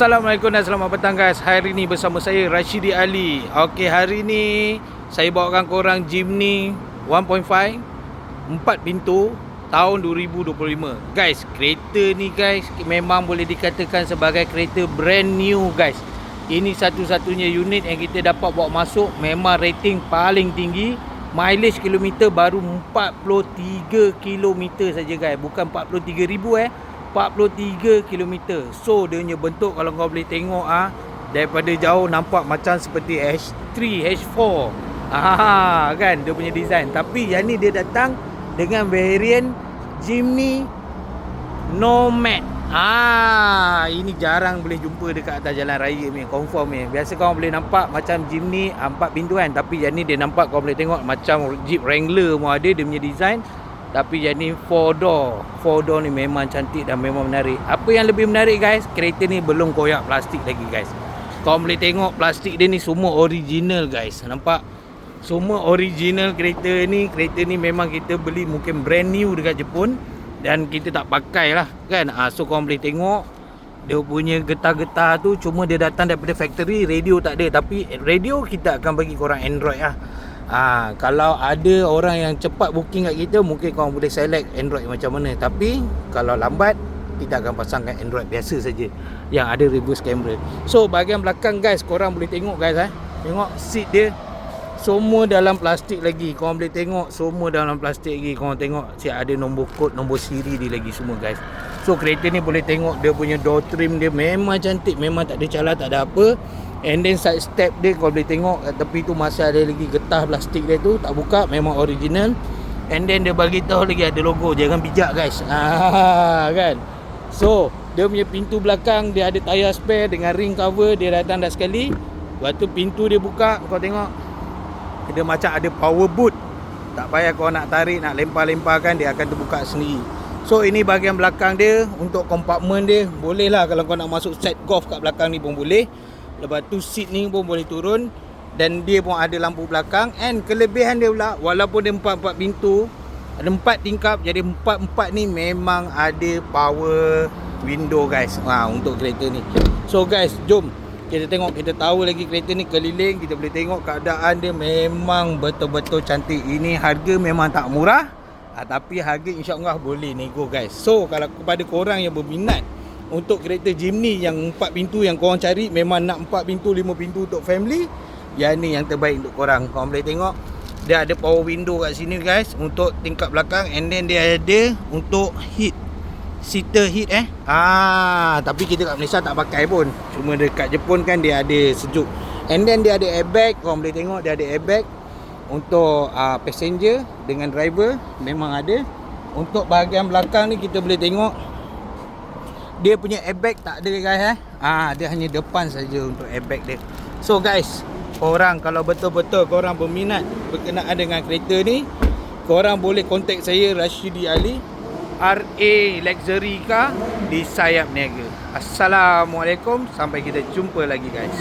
Assalamualaikum dan selamat petang guys. Hari ni bersama saya Rashidi Ali. Okey, hari ni saya bawakan korang Jimny 1.5 4 pintu tahun 2025. Guys, kereta ni guys memang boleh dikatakan sebagai kereta brand new guys. Ini satu-satunya unit yang kita dapat bawa masuk, memang rating paling tinggi. Mileage kilometer baru 43 kilometer saja guys, bukan 43,000 43 km. So dia punya bentuk kalau kau boleh tengok daripada jauh nampak macam seperti H3, H4 kan dia punya design. Tapi yang ni dia datang dengan variant Jimny Nomad. Ini jarang boleh jumpa dekat atas jalan raya ni, confirm ni. Biasa kau boleh nampak macam Jimny 4 pintu kan, tapi yang ni dia nampak kau boleh tengok macam Jeep Wrangler pun ada dia punya design. Tapi yang ni 4 door ni memang cantik dan memang menarik. Apa yang lebih menarik guys, kereta ni belum koyak plastik lagi guys. Kau boleh tengok plastik dia ni semua original guys. Nampak? Semua original kereta ni. Kereta ni memang kita beli mungkin brand new dekat Jepun dan kita tak pakai lah kan. So kau boleh tengok dia punya getah-getah tu cuma dia datang daripada factory. Radio tak ada, tapi radio kita akan bagi korang Android lah. Kalau ada orang yang cepat booking kat kita, mungkin korang boleh select Android macam mana. Tapi kalau lambat, kita akan pasangkan Android biasa saja yang ada reverse camera. So bahagian belakang guys, korang boleh tengok guys tengok seat dia semua dalam plastik lagi. Korang boleh tengok semua dalam plastik lagi. Korang tengok siap ada nombor kod, nombor siri dia lagi semua guys. So kereta ni boleh tengok dia punya door trim dia memang cantik, memang tak ada calar, tak ada apa. And then side step dia kau boleh tengok kat tepi tu masih ada lagi getah plastik dia tu, tak buka, memang original. And then dia bagi tahu lagi ada logo, jangan bijak guys. Kan. So dia punya pintu belakang dia ada tayar spare dengan ring cover, dia datang dah sekali. Lepas tu pintu dia buka, kau tengok dia macam ada power boot. Tak payah kau nak tarik, nak lempar-lemparkan, dia akan terbuka sendiri. So ini bahagian belakang dia. Untuk kompartmen dia, boleh lah kalau kau nak masuk set golf kat belakang ni pun boleh. Lepas tu seat ni pun boleh turun. Dan dia pun ada lampu belakang. And kelebihan dia pula, walaupun dia 4 pintu, ada 4 tingkap, jadi 4 ni memang ada power window guys untuk kereta ni. So guys, jom kita tengok, kita tahu lagi kereta ni keliling. Kita boleh tengok keadaan dia memang betul-betul cantik. Ini harga memang tak murah, tapi harga insyaAllah boleh nego guys. So kalau kepada korang yang berminat untuk kereta Jimny yang 4 pintu yang korang cari, memang nak 4 pintu, 5 pintu untuk family, yang ni yang terbaik untuk korang. Korang boleh tengok dia ada power window kat sini guys untuk tingkap belakang. And then dia ada untuk heat, seater heat tapi kita kat Malaysia tak pakai pun, cuma dekat Jepun kan dia ada sejuk. And then dia ada airbag, korang boleh tengok dia ada airbag untuk passenger dengan driver, memang ada. Untuk bahagian belakang ni kita boleh tengok dia punya airbag tak ada guys dia hanya depan saja untuk airbag dia. So guys, korang kalau betul-betul korang berminat berkenaan dengan kereta ni, korang boleh contact saya Rashidi Ali, RA Luxury Car di Sayap Niaga. Assalamualaikum, sampai kita jumpa lagi guys.